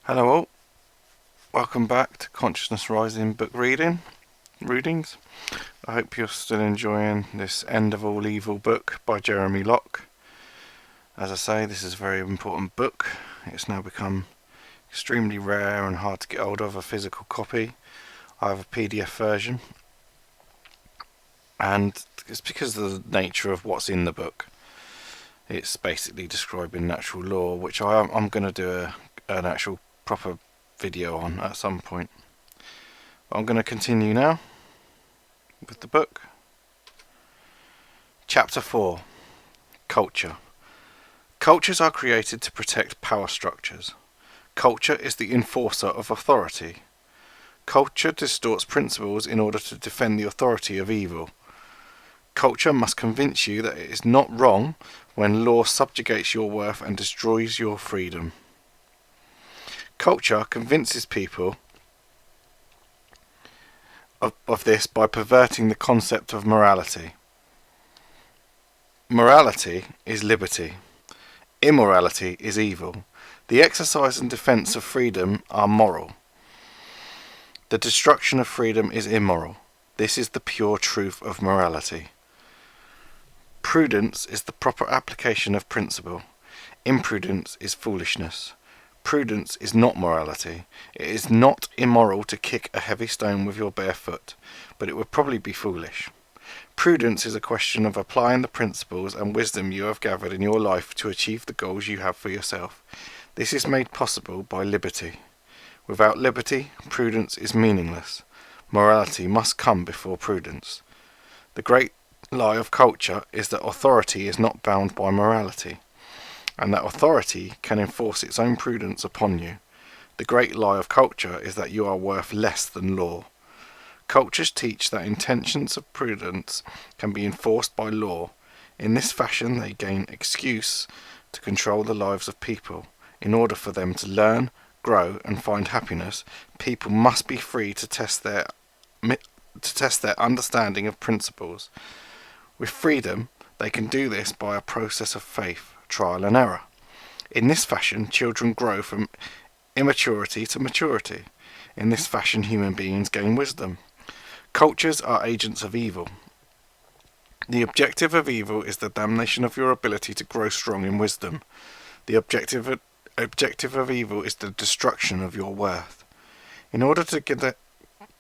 Hello all, welcome back to Consciousness Rising book readings. I hope you're still enjoying this End of All Evil book by Jeremy Locke. As I say, this is a very important book. It's now become extremely rare and hard to get hold of a physical copy. I have a PDF version, and it's because of the nature of what's in the book. It's basically describing natural law, which I'm going to do an actual proper video on at some point. But I'm going to continue now with the book. Chapter 4. Culture. Cultures are created to protect power structures. Culture is the enforcer of authority. Culture distorts principles in order to defend the authority of evil. Culture must convince you that it is not wrong when law subjugates your worth and destroys your freedom. Culture convinces people of this by perverting the concept of morality. Morality is liberty. Immorality is evil. The exercise and defense of freedom are moral. The destruction of freedom is immoral. This is the pure truth of morality. Prudence is the proper application of principle. Imprudence is foolishness. Prudence is not morality. It is not immoral to kick a heavy stone with your bare foot, but it would probably be foolish. Prudence is a question of applying the principles and wisdom you have gathered in your life to achieve the goals you have for yourself. This is made possible by liberty. Without liberty, prudence is meaningless. Morality must come before prudence. The great lie of culture is that authority is not bound by morality, and that authority can enforce its own prudence upon you. The great lie of culture is that you are worth less than law. Cultures teach that intentions of prudence can be enforced by law. In this fashion they gain excuse to control the lives of people. In order for them to learn, grow and find happiness, people must be free to test their understanding of principles. With freedom, they can do this by a process of faith, trial and error. In this fashion, children grow from immaturity to maturity. In this fashion, human beings gain wisdom. Cultures are agents of evil. The objective of evil is the damnation of your ability to grow strong in wisdom. The objective of evil is the destruction of your worth. In order to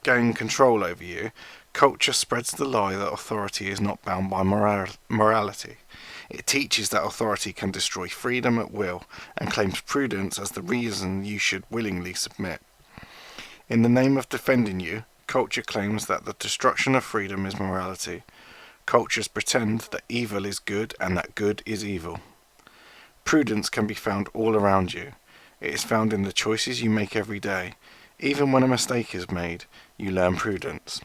gain control over you, culture spreads the lie that authority is not bound by morality. It teaches that authority can destroy freedom at will and claims prudence as the reason you should willingly submit. In the name of defending you, culture claims that the destruction of freedom is morality. Cultures pretend that evil is good and that good is evil. Prudence can be found all around you. It is found in the choices you make every day. Even when a mistake is made, you learn prudence.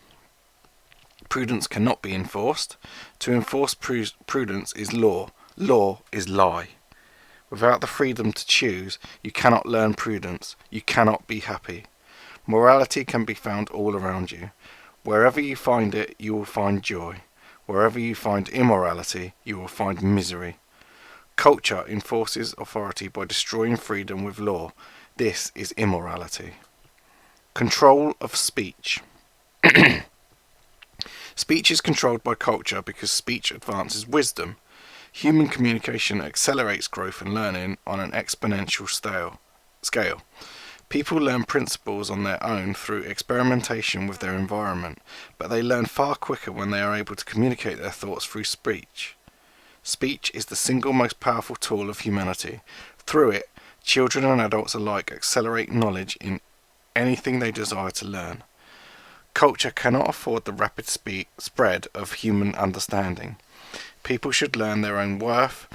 Prudence cannot be enforced. To enforce prudence is law. Law is lie. Without the freedom to choose, you cannot learn prudence. You cannot be happy. Morality can be found all around you. Wherever you find it, you will find joy. Wherever you find immorality, you will find misery. Culture enforces authority by destroying freedom with law. This is immorality. Control of speech. Speech is controlled by culture because speech advances wisdom. Human communication accelerates growth and learning on an exponential scale. People learn principles on their own through experimentation with their environment, but they learn far quicker when they are able to communicate their thoughts through speech. Speech is the single most powerful tool of humanity. Through it, children and adults alike accelerate knowledge in anything they desire to learn. Culture cannot afford the rapid spread of human understanding. People should learn their own worth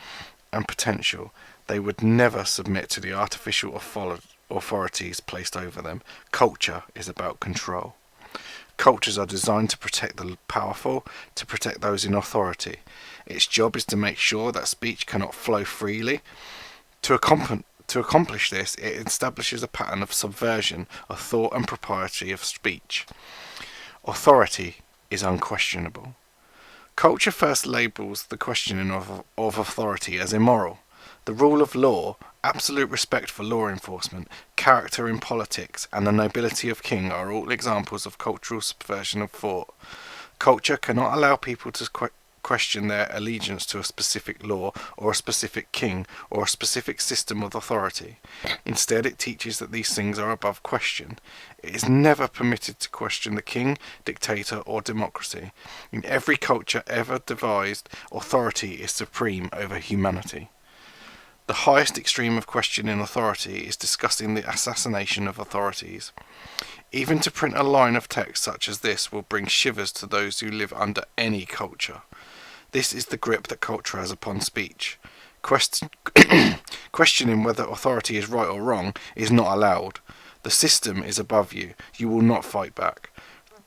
and potential. They would never submit to the artificial authorities placed over them. Culture is about control. Cultures are designed to protect the powerful, to protect those in authority. Its job is to make sure that speech cannot flow freely. To accomplish this, it establishes a pattern of subversion of thought and propriety of speech. Authority is unquestionable. Culture first labels the questioning of authority as immoral. The rule of law, absolute respect for law enforcement, character in politics, and the nobility of king are all examples of cultural subversion of thought. Culture cannot allow people to question their allegiance to a specific law or a specific king or a specific system of authority. Instead, it teaches that these things are above question. It is never permitted to question the king, dictator, or democracy. In every culture ever devised, authority is supreme over humanity. The highest extreme of questioning authority is discussing the assassination of authorities. Even to print a line of text such as this will bring shivers to those who live under any culture. This is the grip that culture has upon speech. Questioning whether authority is right or wrong is not allowed. The system is above you. You will not fight back.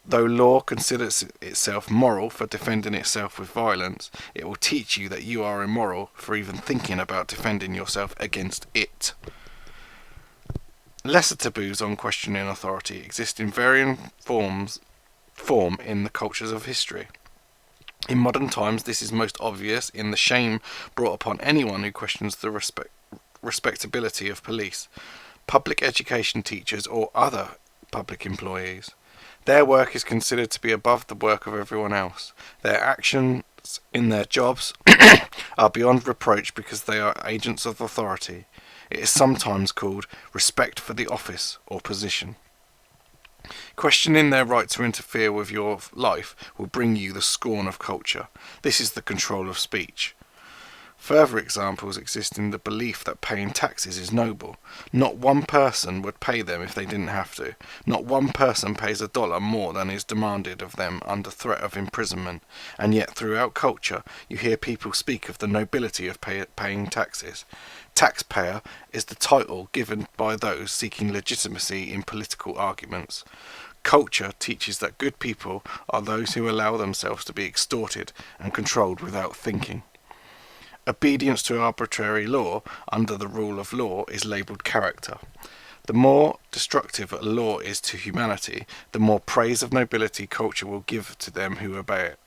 Though law considers itself moral for defending itself with violence, it will teach you that you are immoral for even thinking about defending yourself against it. Lesser taboos on questioning authority exist in varying form in the cultures of history. In modern times, this is most obvious in the shame brought upon anyone who questions the respectability of police, public education teachers, or other public employees. Their work is considered to be above the work of everyone else. Their actions in their jobs are beyond reproach because they are agents of authority. It is sometimes called respect for the office or position. Questioning their right to interfere with your life will bring you the scorn of culture. This is the control of speech. Further examples exist in the belief that paying taxes is noble. Not one person would pay them if they didn't have to. Not one person pays $1 more than is demanded of them under threat of imprisonment. And yet throughout culture you hear people speak of the nobility of paying taxes. Taxpayer is the title given by those seeking legitimacy in political arguments. Culture teaches that good people are those who allow themselves to be extorted and controlled without thinking. Obedience to arbitrary law under the rule of law is labelled character. The more destructive a law is to humanity, the more praise of nobility culture will give to them who obey it.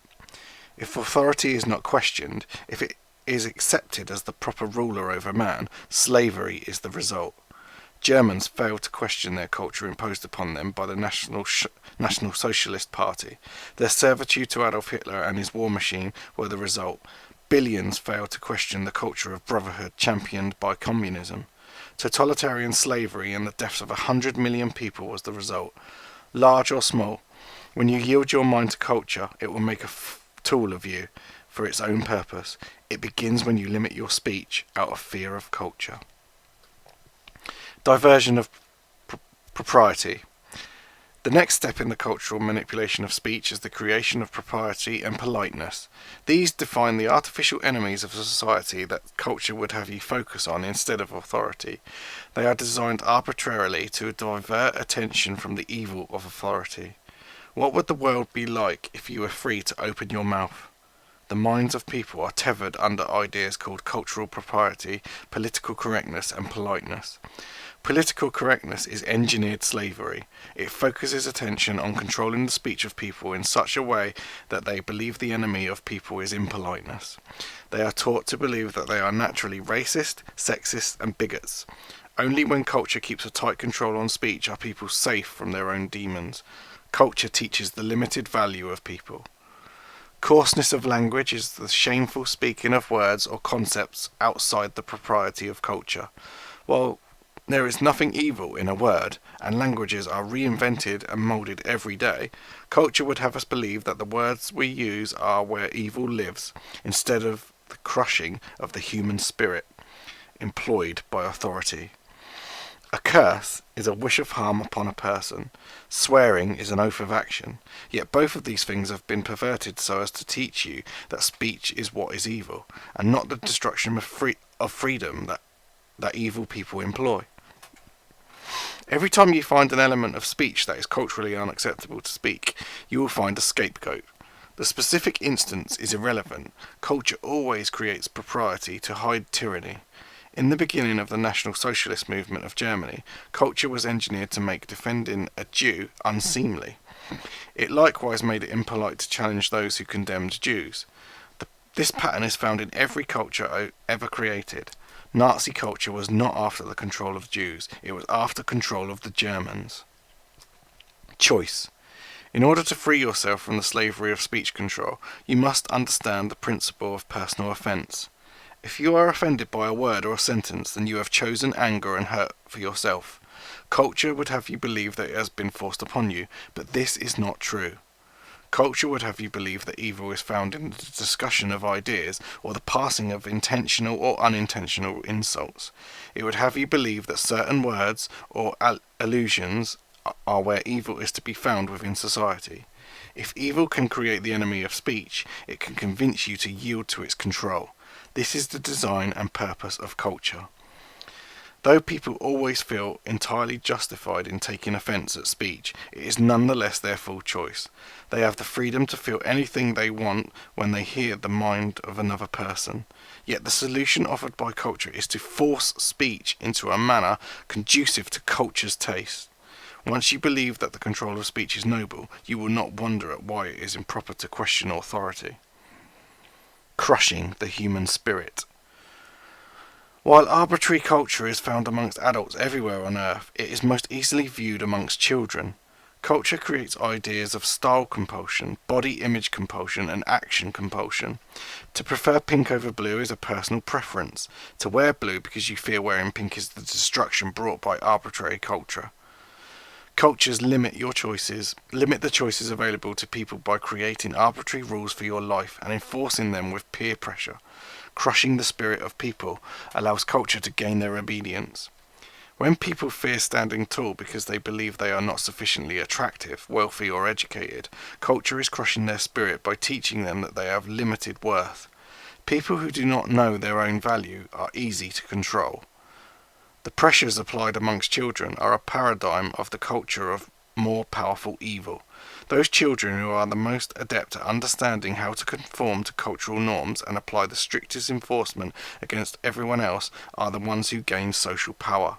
If authority is not questioned, if it is accepted as the proper ruler over man, slavery is the result. Germans failed to question their culture imposed upon them by the National Socialist Party. Their servitude to Adolf Hitler and his war machine were the result. Billions failed to question the culture of brotherhood championed by communism. Totalitarian slavery and the deaths of 100 million people was the result. Large or small, when you yield your mind to culture, it will make a tool of you for its own purpose. It begins when you limit your speech out of fear of culture. Diversion of propriety. The next step in the cultural manipulation of speech is the creation of propriety and politeness. These define the artificial enemies of society that culture would have you focus on instead of authority. They are designed arbitrarily to divert attention from the evil of authority. What would the world be like if you were free to open your mouth? The minds of people are tethered under ideas called cultural propriety, political correctness, and politeness. Political correctness is engineered slavery. It focuses attention on controlling the speech of people in such a way that they believe the enemy of people is impoliteness. They are taught to believe that they are naturally racist, sexist, and bigots. Only when culture keeps a tight control on speech are people safe from their own demons. Culture teaches the limited value of people. Coarseness of language is the shameful speaking of words or concepts outside the propriety of culture. While there is nothing evil in a word, and languages are reinvented and moulded every day, culture would have us believe that the words we use are where evil lives, instead of the crushing of the human spirit employed by authority. A curse is a wish of harm upon a person. Swearing is an oath of action. Yet both of these things have been perverted so as to teach you that speech is what is evil, and not the destruction of freedom that evil people employ. Every time you find an element of speech that is culturally unacceptable to speak, you will find a scapegoat. The specific instance is irrelevant. Culture always creates propriety to hide tyranny. In the beginning of the National Socialist movement of Germany, culture was engineered to make defending a Jew unseemly. It likewise made it impolite to challenge those who condemned Jews. This pattern is found in every culture ever created. Nazi culture was not after the control of Jews, it was after control of the Germans. Choice. In order to free yourself from the slavery of speech control, you must understand the principle of personal offence. If you are offended by a word or a sentence, then you have chosen anger and hurt for yourself. Culture would have you believe that it has been forced upon you, but this is not true. Culture would have you believe that evil is found in the discussion of ideas or the passing of intentional or unintentional insults. It would have you believe that certain words or allusions are where evil is to be found within society. If evil can create the enemy of speech, it can convince you to yield to its control. This is the design and purpose of culture. Though people always feel entirely justified in taking offence at speech, it is nonetheless their full choice. They have the freedom to feel anything they want when they hear the mind of another person. Yet the solution offered by culture is to force speech into a manner conducive to culture's taste. Once you believe that the control of speech is noble, you will not wonder at why it is improper to question authority. Crushing the human spirit. While arbitrary culture is found amongst adults everywhere on earth, it is most easily viewed amongst children. Culture creates ideas of style compulsion, body image compulsion, and action compulsion. To prefer pink over blue is a personal preference. To wear blue because you fear wearing pink is the destruction brought by arbitrary culture. Cultures limit the choices available to people by creating arbitrary rules for your life and enforcing them with peer pressure. Crushing the spirit of people allows culture to gain their obedience. When people fear standing tall because they believe they are not sufficiently attractive, wealthy, or educated, culture is crushing their spirit by teaching them that they have limited worth. People who do not know their own value are easy to control. The pressures applied amongst children are a paradigm of the culture of more powerful evil. Those children who are the most adept at understanding how to conform to cultural norms and apply the strictest enforcement against everyone else are the ones who gain social power.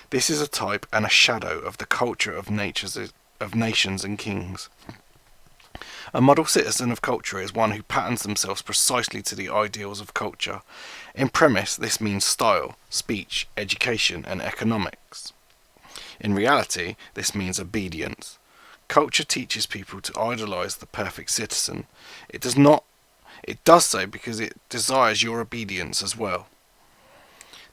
This is a type and a shadow of the culture of nations and kings. A model citizen of culture is one who patterns themselves precisely to the ideals of culture. In premise, this means style, speech, education, and economics. In reality, this means obedience. Culture teaches people to idolize the perfect citizen. It does so because it desires your obedience as well.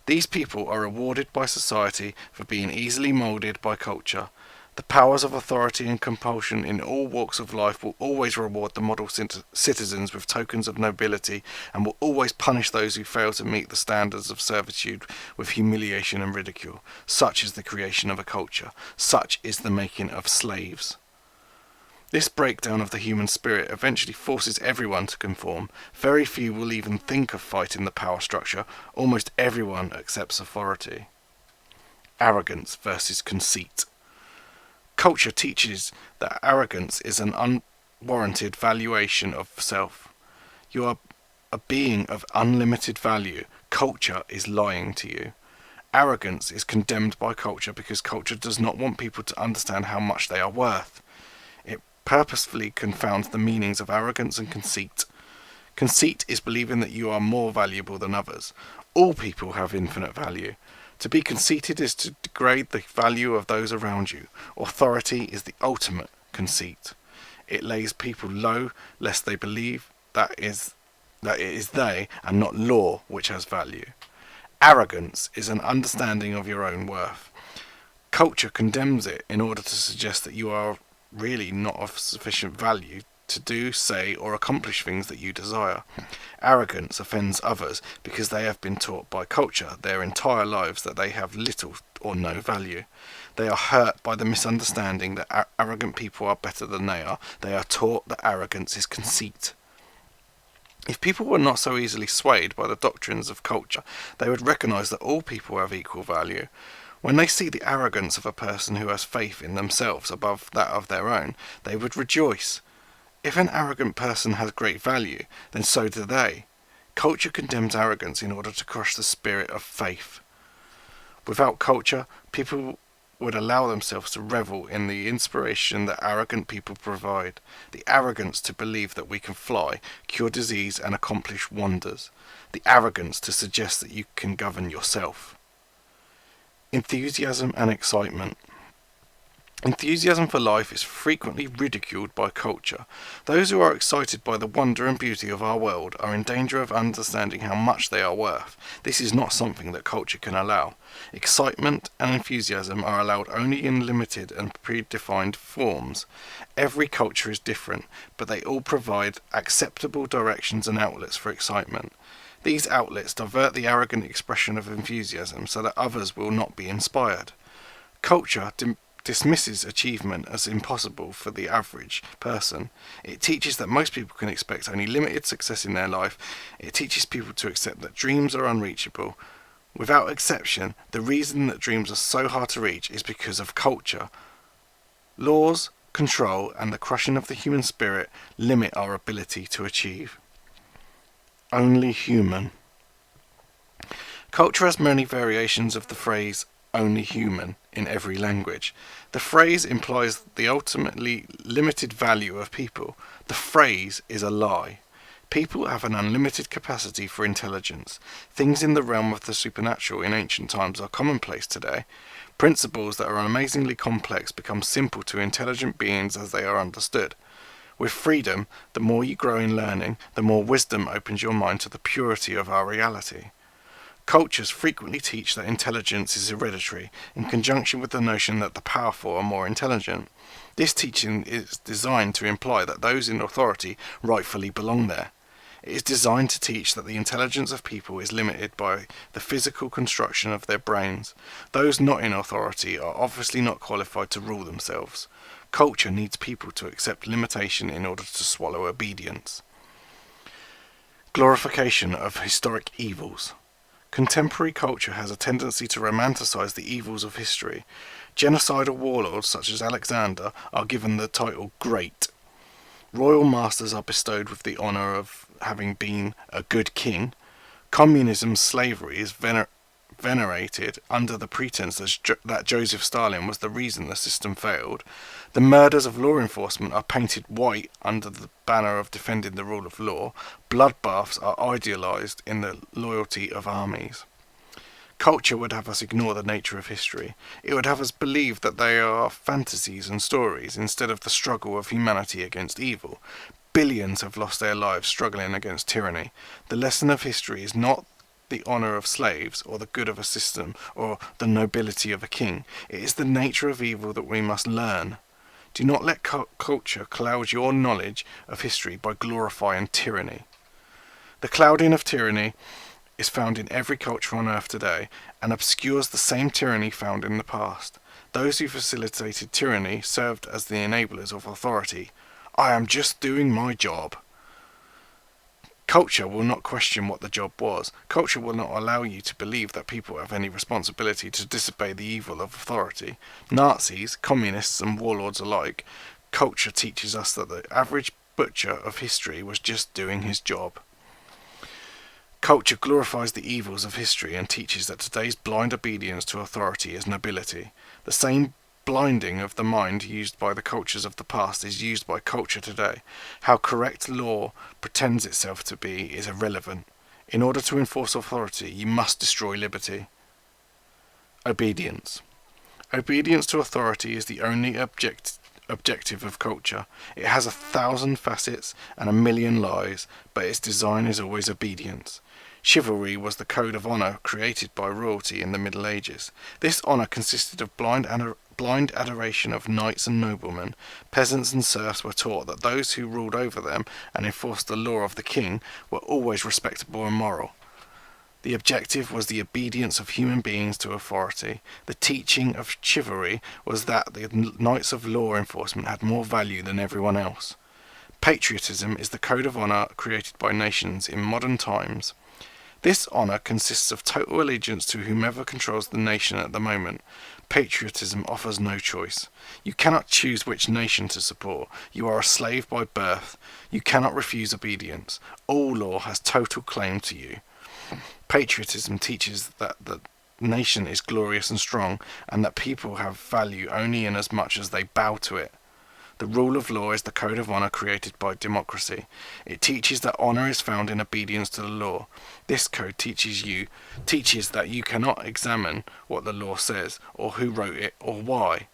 These people are rewarded by society for being easily molded by culture. The powers of authority and compulsion in all walks of life will always reward the model citizens with tokens of nobility and will always punish those who fail to meet the standards of servitude with humiliation and ridicule. Such is the creation of a culture. Such is the making of slaves. This breakdown of the human spirit eventually forces everyone to conform. Very few will even think of fighting the power structure. Almost everyone accepts authority. Arrogance versus conceit. Culture teaches that arrogance is an unwarranted valuation of self. You are a being of unlimited value. Culture is lying to you. Arrogance is condemned by culture because culture does not want people to understand how much they are worth. It purposefully confounds the meanings of arrogance and conceit. Conceit is believing that you are more valuable than others. All people have infinite value. To be conceited is to degrade the value of those around you. Authority is the ultimate conceit. It lays people low lest they believe that it is they and not law which has value. Arrogance is an understanding of your own worth. Culture condemns it in order to suggest that you are really not of sufficient value to do, say, or accomplish things that you desire. Arrogance offends others because they have been taught by culture their entire lives that they have little or no value. They are hurt by the misunderstanding that arrogant people are better than they are. They are taught that arrogance is conceit. If people were not so easily swayed by the doctrines of culture, they would recognize that all people have equal value. When they see the arrogance of a person who has faith in themselves above that of their own, they would rejoice. If an arrogant person has great value, then so do they. Culture condemns arrogance in order to crush the spirit of faith. Without culture, people would allow themselves to revel in the inspiration that arrogant people provide, the arrogance to believe that we can fly, cure disease, and accomplish wonders, the arrogance to suggest that you can govern yourself. Enthusiasm and excitement. Enthusiasm for life is frequently ridiculed by culture. Those who are excited by the wonder and beauty of our world are in danger of understanding how much they are worth. This is not something that culture can allow. Excitement and enthusiasm are allowed only in limited and predefined forms. Every culture is different, but they all provide acceptable directions and outlets for excitement. These outlets divert the arrogant expression of enthusiasm so that others will not be inspired. Culture dismisses achievement as impossible for the average person. It teaches that most people can expect only limited success in their life. It teaches people to accept that dreams are unreachable. Without exception, the reason that dreams are so hard to reach is because of culture. Laws, control, and the crushing of the human spirit limit our ability to achieve. Only human. Culture has many variations of the phrase only human in every language. The phrase implies the ultimately limited value of people. The phrase is a lie. People have an unlimited capacity for intelligence. Things in the realm of the supernatural in ancient times are commonplace today. Principles that are amazingly complex become simple to intelligent beings as they are understood. With freedom, the more you grow in learning, the more wisdom opens your mind to the purity of our reality. Cultures frequently teach that intelligence is hereditary, in conjunction with the notion that the powerful are more intelligent. This teaching is designed to imply that those in authority rightfully belong there. It is designed to teach that the intelligence of people is limited by the physical construction of their brains. Those not in authority are obviously not qualified to rule themselves. Culture needs people to accept limitation in order to swallow obedience. Glorification of historic evils. Contemporary culture has a tendency to romanticize the evils of history. Genocidal warlords such as Alexander are given the title Great. Royal masters are bestowed with the honor of having been a good king. Communism's slavery is venerated under the pretense that Joseph Stalin was the reason the system failed. The murders of law enforcement are painted white under the banner of defending the rule of law. Bloodbaths are idealized in the loyalty of armies. Culture would have us ignore the nature of history. It would have us believe that they are fantasies and stories instead of the struggle of humanity against evil. Billions have lost their lives struggling against tyranny. The lesson of history is not the honour of slaves, or the good of a system, or the nobility of a king. It is the nature of evil that we must learn. Do not let culture cloud your knowledge of history by glorifying tyranny. The clouding of tyranny is found in every culture on earth today, and obscures the same tyranny found in the past. Those who facilitated tyranny served as the enablers of authority. I am just doing my job. Culture will not question what the job was. Culture will not allow you to believe that people have any responsibility to disobey the evil of authority. Nazis, communists, and warlords alike, culture teaches us that the average butcher of history was just doing his job. Culture glorifies the evils of history and teaches that today's blind obedience to authority is nobility. The same blinding of the mind used by the cultures of the past is used by culture today. How correct law pretends itself to be is irrelevant. In order to enforce authority, you must destroy liberty. Obedience. Obedience to authority is the only objective of culture. It has 1,000 facets and 1,000,000 lies, but its design is always obedience. Chivalry was the code of honour created by royalty in the Middle Ages. This honour consisted of blind adoration of knights and noblemen. Peasants and serfs were taught that those who ruled over them and enforced the law of the king were always respectable and moral. The objective was the obedience of human beings to authority. The teaching of chivalry was that the knights of law enforcement had more value than everyone else. Patriotism is the code of honour created by nations in modern times. This honour consists of total allegiance to whomever controls the nation at the moment. Patriotism offers no choice. You cannot choose which nation to support. You are a slave by birth. You cannot refuse obedience. All law has total claim to you. Patriotism teaches that nation is glorious and strong, and that people have value only in as much as they bow to it. The rule of law is the code of honour created by democracy. It teaches that honour is found in obedience to the law. This code teaches that you cannot examine what the law says, or who wrote it, or why.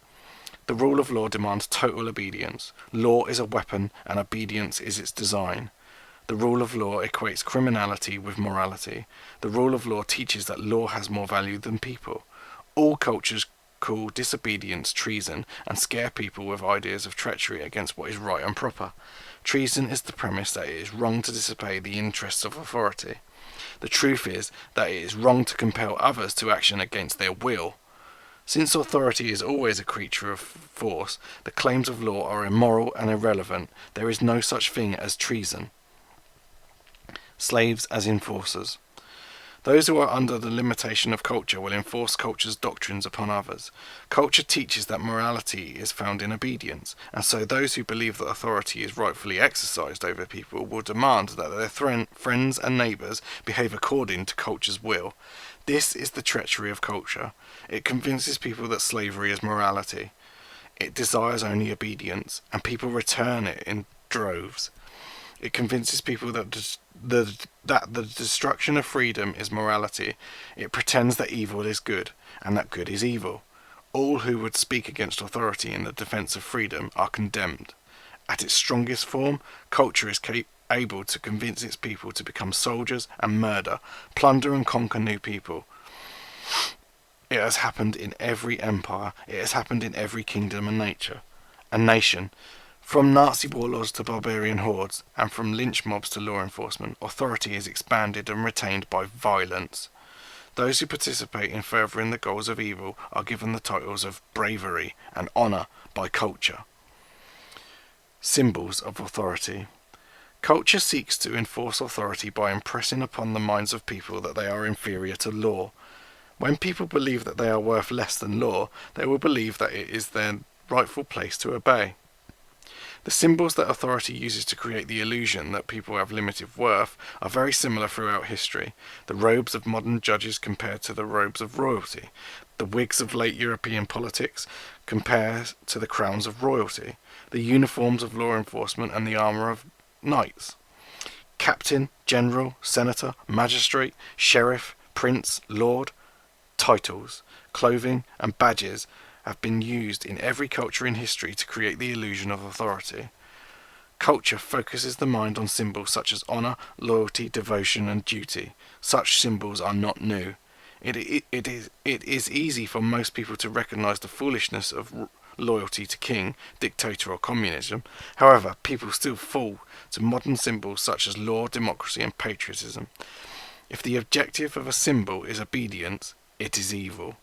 The rule of law demands total obedience. Law is a weapon, and obedience is its design. The rule of law equates criminality with morality. The rule of law teaches that law has more value than people. All cultures call disobedience treason and scare people with ideas of treachery against what is right and proper. Treason is the premise that it is wrong to disobey the interests of authority. The truth is that it is wrong to compel others to action against their will. Since authority is always a creature of force, the claims of law are immoral and irrelevant. There is no such thing as treason. Slaves as enforcers. Those who are under the limitation of culture will enforce culture's doctrines upon others. Culture teaches that morality is found in obedience, and so those who believe that authority is rightfully exercised over people will demand that their friends and neighbours behave according to culture's will. This is the treachery of culture. It convinces people that slavery is morality. It desires only obedience, and people return it in droves. It convinces people that the destruction of freedom is morality. It pretends that evil is good, and that good is evil. All who would speak against authority in the defence of freedom are condemned. At its strongest form, culture is able to convince its people to become soldiers and murder, plunder and conquer new people. It has happened in every empire. It has happened in every kingdom and nation. From Nazi warlords to barbarian hordes, and from lynch mobs to law enforcement, authority is expanded and retained by violence. Those who participate in furthering the goals of evil are given the titles of bravery and honour by culture. Symbols of authority. Culture seeks to enforce authority by impressing upon the minds of people that they are inferior to law. When people believe that they are worth less than law, they will believe that it is their rightful place to obey. The symbols that authority uses to create the illusion that people have limited worth are very similar throughout history. The robes of modern judges compared to the robes of royalty. The wigs of late European politics compare to the crowns of royalty. The uniforms of law enforcement and the armour of knights. Captain, general, senator, magistrate, sheriff, prince, lord. Titles, clothing and badges have been used in every culture in history to create the illusion of authority. Culture focuses the mind on symbols such as honour, loyalty, devotion and duty. Such symbols are not new. It is easy for most people to recognise the foolishness of loyalty to king, dictator or communism. However, people still fall to modern symbols such as law, democracy and patriotism. If the objective of a symbol is obedience, it is evil.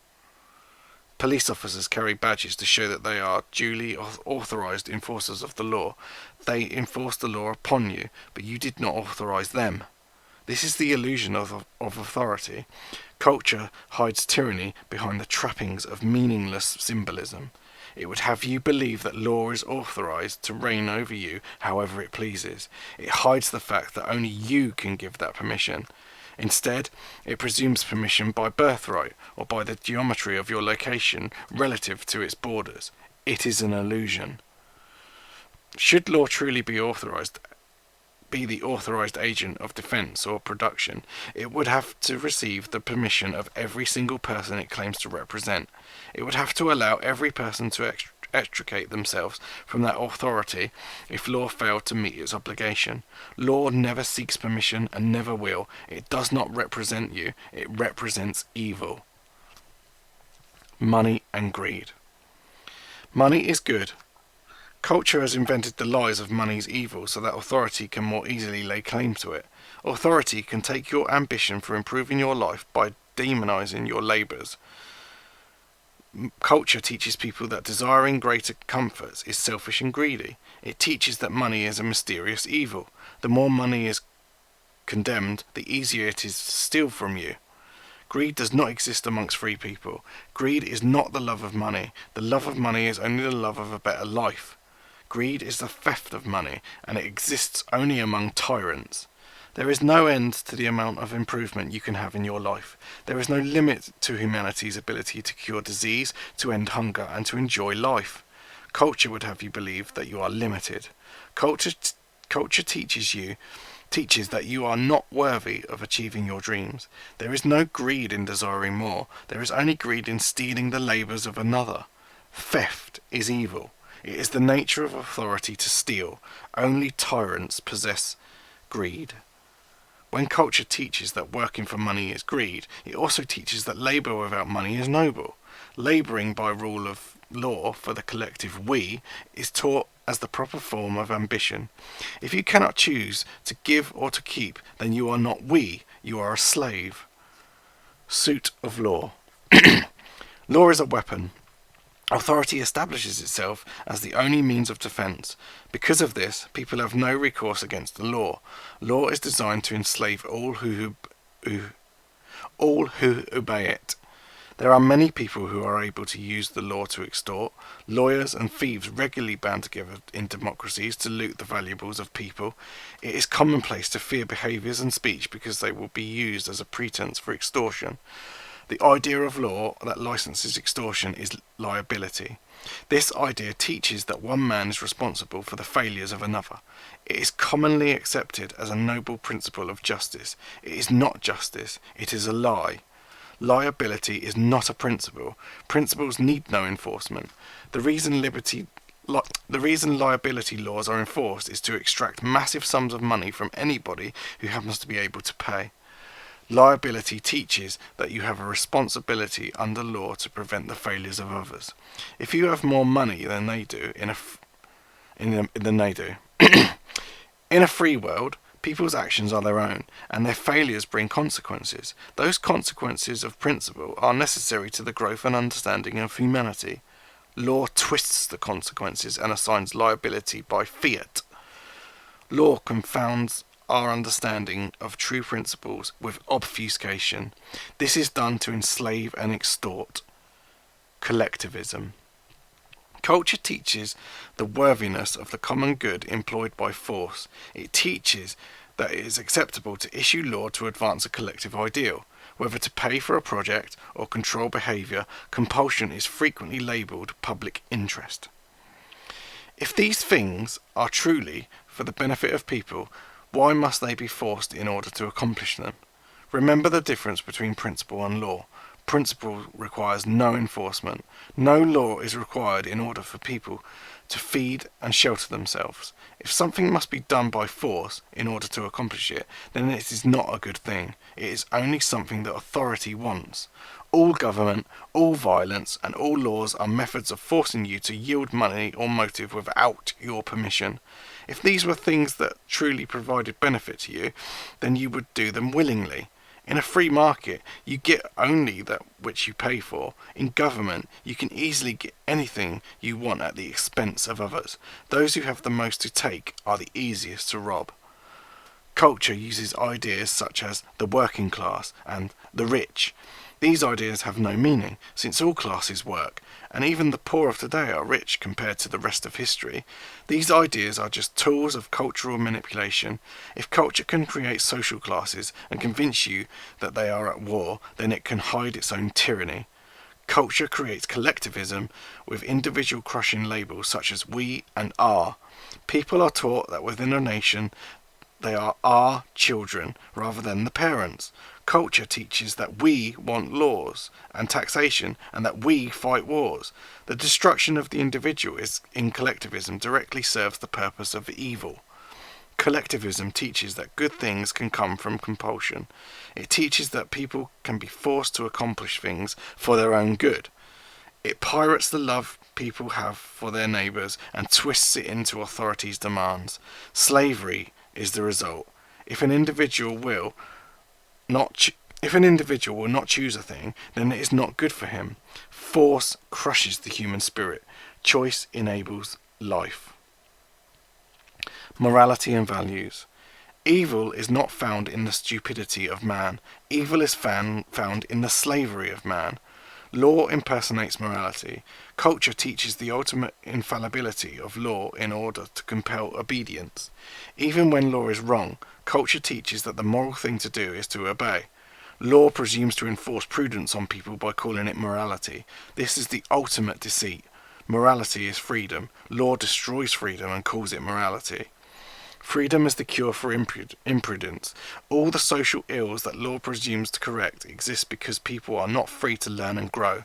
Police officers carry badges to show that they are duly authorised enforcers of the law. They enforce the law upon you, but you did not authorise them. This is the illusion of authority. Culture hides tyranny behind the trappings of meaningless symbolism. It would have you believe that law is authorised to reign over you however it pleases. It hides the fact that only you can give that permission. Instead, it presumes permission by birthright or by the geometry of your location relative to its borders. It is an illusion. Should law truly be the authorised agent of defence or production, it would have to receive the permission of every single person it claims to represent. It would have to allow every person to extricate themselves from that authority if law failed to meet its obligation. Law never seeks permission and never will. It does not represent you. It represents evil. Money and greed. Money is good. Culture has invented the lies of money's evil so that authority can more easily lay claim to it. Authority can take your ambition for improving your life by demonising your labours. Culture teaches people that desiring greater comforts is selfish and greedy. It teaches that money is a mysterious evil. The more money is condemned, the easier it is to steal from you. Greed does not exist amongst free people. Greed is not the love of money. The love of money is only the love of a better life. Greed is the theft of money, and it exists only among tyrants. There is no end to the amount of improvement you can have in your life. There is no limit to humanity's ability to cure disease, to end hunger, and to enjoy life. Culture would have you believe that you are limited. Culture teaches that you are not worthy of achieving your dreams. There is no greed in desiring more. There is only greed in stealing the labours of another. Theft is evil. It is the nature of authority to steal. Only tyrants possess greed. When culture teaches that working for money is greed, it also teaches that labour without money is noble. Labouring by rule of law for the collective we is taught as the proper form of ambition. If you cannot choose to give or to keep, then you are not we, you are a slave. Suit of law. Law is a weapon. Authority establishes itself as the only means of defence. Because of this, people have no recourse against the law. Law is designed to enslave all who obey it. There are many people who are able to use the law to extort. Lawyers and thieves regularly band together in democracies to loot the valuables of people. It is commonplace to fear behaviours and speech because they will be used as a pretense for extortion. The idea of law that licenses extortion is liability. This idea teaches that one man is responsible for the failures of another. It is commonly accepted as a noble principle of justice. It is not justice, it is a lie. Liability is not a principle. Principles need no enforcement. The reason liability laws are enforced is to extract massive sums of money from anybody who happens to be able to pay. Liability teaches that you have a responsibility under law to prevent the failures of others. If you have more money than they do, in a free world, people's actions are their own, and their failures bring consequences. Those consequences of principle are necessary to the growth and understanding of humanity. Law twists the consequences and assigns liability by fiat. Law confounds our understanding of true principles with obfuscation. This is done to enslave and extort. Collectivism. Culture teaches the worthiness of the common good employed by force. It teaches that it is acceptable to issue law to advance a collective ideal. Whether to pay for a project or control behaviour, compulsion is frequently labelled public interest. If these things are truly for the benefit of people, why must they be forced in order to accomplish them? Remember the difference between principle and law. Principle requires no enforcement. No law is required in order for people to feed and shelter themselves. If something must be done by force in order to accomplish it, then it is not a good thing. It is only something that authority wants. All government, all violence, and all laws are methods of forcing you to yield money or motive without your permission. If these were things that truly provided benefit to you, then you would do them willingly. In a free market, you get only that which you pay for. In government, you can easily get anything you want at the expense of others. Those who have the most to take are the easiest to rob. Culture uses ideas such as the working class and the rich. These ideas have no meaning, since all classes work, and even the poor of today are rich compared to the rest of history. These ideas are just tools of cultural manipulation. If culture can create social classes and convince you that they are at war, then it can hide its own tyranny. Culture creates collectivism with individual crushing labels such as we and our. People are taught that within a nation they are our children rather than the parents. Culture teaches that we want laws and taxation and that we fight wars. The destruction of the individual in collectivism directly serves the purpose of evil. Collectivism teaches that good things can come from compulsion. It teaches that people can be forced to accomplish things for their own good. It pirates the love people have for their neighbours and twists it into authority's demands. Slavery is the result. If an individual will not choose a thing, then it is not good for him. Force crushes the human spirit. Choice enables life. Morality and values. Evil is not found in the stupidity of man. Evil is found in the slavery of man. Law impersonates morality. Culture teaches the ultimate infallibility of law in order to compel obedience. Even when law is wrong, Culture teaches that the moral thing to do is to obey. Law presumes to enforce prudence on people by calling it morality. This is the ultimate deceit. Morality is freedom. Law destroys freedom and calls it morality. Freedom is the cure for imprudence. All the social ills that law presumes to correct exist because people are not free to learn and grow.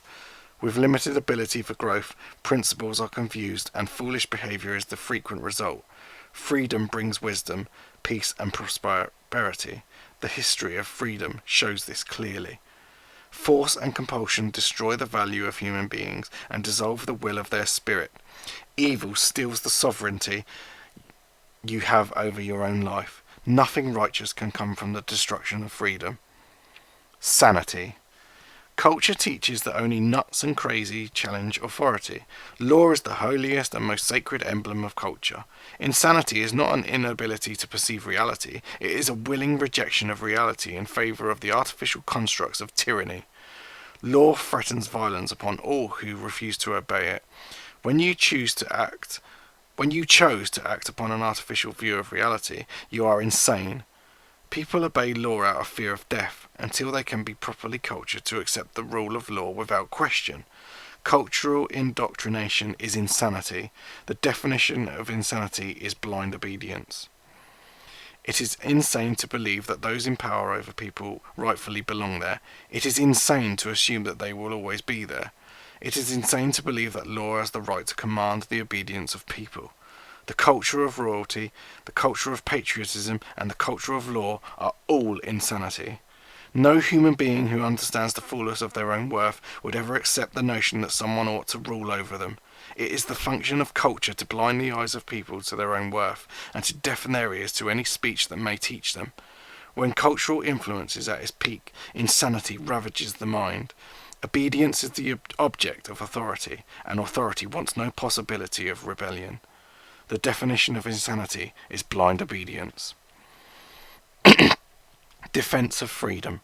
With limited ability for growth, principles are confused, and foolish behaviour is the frequent result. Freedom brings wisdom, peace and prosperity. The history of freedom shows this clearly. Force and compulsion destroy the value of human beings and dissolve the will of their spirit. Evil steals the sovereignty you have over your own life. Nothing righteous can come from the destruction of freedom. Sanity. Culture teaches that only nuts and crazy challenge authority. Law is the holiest and most sacred emblem of culture. Insanity is not an inability to perceive reality, it is a willing rejection of reality in favour of the artificial constructs of tyranny. Law threatens violence upon all who refuse to obey it. When you chose to act upon an artificial view of reality, you are insane. People obey law out of fear of death, until they can be properly cultured to accept the rule of law without question. Cultural indoctrination is insanity. The definition of insanity is blind obedience. It is insane to believe that those in power over people rightfully belong there. It is insane to assume that they will always be there. It is insane to believe that law has the right to command the obedience of people. The culture of royalty, the culture of patriotism, and the culture of law are all insanity. No human being who understands the fullness of their own worth would ever accept the notion that someone ought to rule over them. It is the function of culture to blind the eyes of people to their own worth, and to deafen their ears to any speech that may teach them. When cultural influence is at its peak, insanity ravages the mind. Obedience is the object of authority, and authority wants no possibility of rebellion. The definition of insanity is blind obedience. Defense of freedom.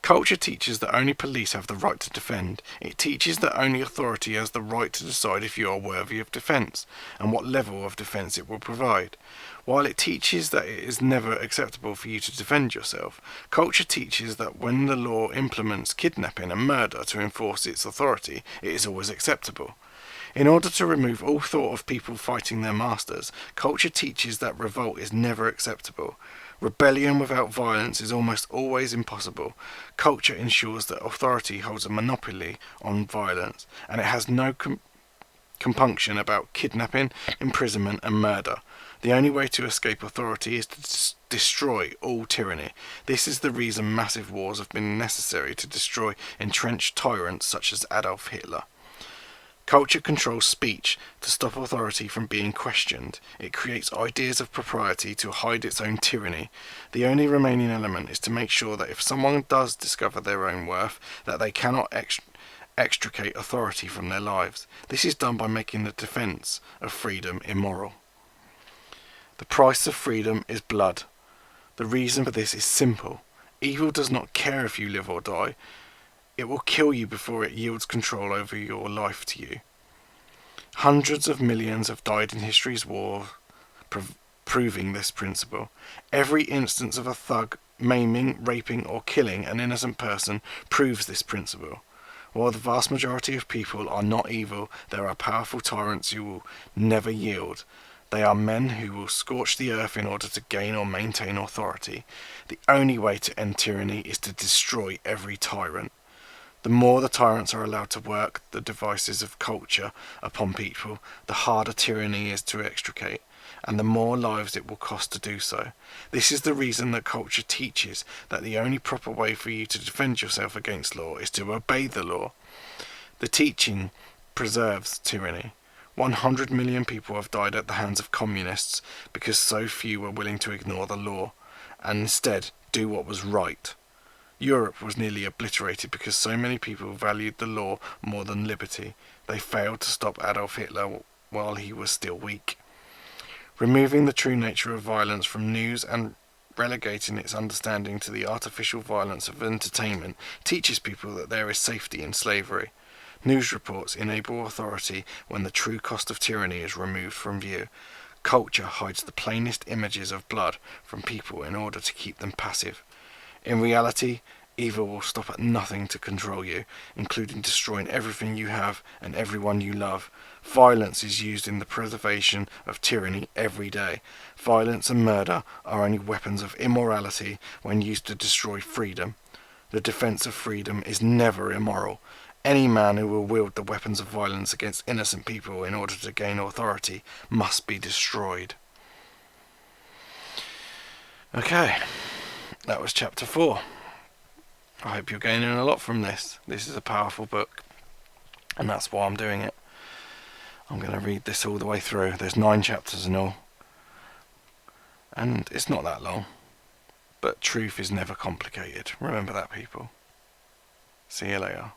Culture teaches that only police have the right to defend. It teaches that only authority has the right to decide if you are worthy of defence, and what level of defence it will provide. While it teaches that it is never acceptable for you to defend yourself, culture teaches that when the law implements kidnapping and murder to enforce its authority, it is always acceptable. In order to remove all thought of people fighting their masters, culture teaches that revolt is never acceptable. Rebellion without violence is almost always impossible. Culture ensures that authority holds a monopoly on violence, and it has no compunction about kidnapping, imprisonment and murder. The only way to escape authority is to destroy all tyranny. This is the reason massive wars have been necessary to destroy entrenched tyrants such as Adolf Hitler. Culture controls speech to stop authority from being questioned. It creates ideas of propriety to hide its own tyranny. The only remaining element is to make sure that if someone does discover their own worth, that they cannot extricate authority from their lives. This is done by making the defence of freedom immoral. The price of freedom is blood. The reason for this is simple. Evil does not care if you live or die. It will kill you before it yields control over your life to you. Hundreds of millions have died in history's war, proving this principle. Every instance of a thug maiming, raping or killing an innocent person proves this principle. While the vast majority of people are not evil, there are powerful tyrants who will never yield. They are men who will scorch the earth in order to gain or maintain authority. The only way to end tyranny is to destroy every tyrant. The more the tyrants are allowed to work the devices of culture upon people, the harder tyranny is to extricate, and the more lives it will cost to do so. This is the reason that culture teaches that the only proper way for you to defend yourself against law is to obey the law. The teaching preserves tyranny. 100 million people have died at the hands of communists because so few were willing to ignore the law, and instead do what was right. Europe was nearly obliterated because so many people valued the law more than liberty. They failed to stop Adolf Hitler while he was still weak. Removing the true nature of violence from news and relegating its understanding to the artificial violence of entertainment teaches people that there is safety in slavery. News reports enable authority when the true cost of tyranny is removed from view. Culture hides the plainest images of blood from people in order to keep them passive. In reality, evil will stop at nothing to control you, including destroying everything you have and everyone you love. Violence is used in the preservation of tyranny every day. Violence and murder are only weapons of immorality when used to destroy freedom. The defense of freedom is never immoral. Any man who will wield the weapons of violence against innocent people in order to gain authority must be destroyed. Okay, that was chapter 4. I hope you're gaining a lot from this. This is a powerful book, and that's why I'm doing it. I'm going to read this all the way through. There's 9 chapters in all, and it's not that long. But truth is never complicated. Remember that, people. See you later.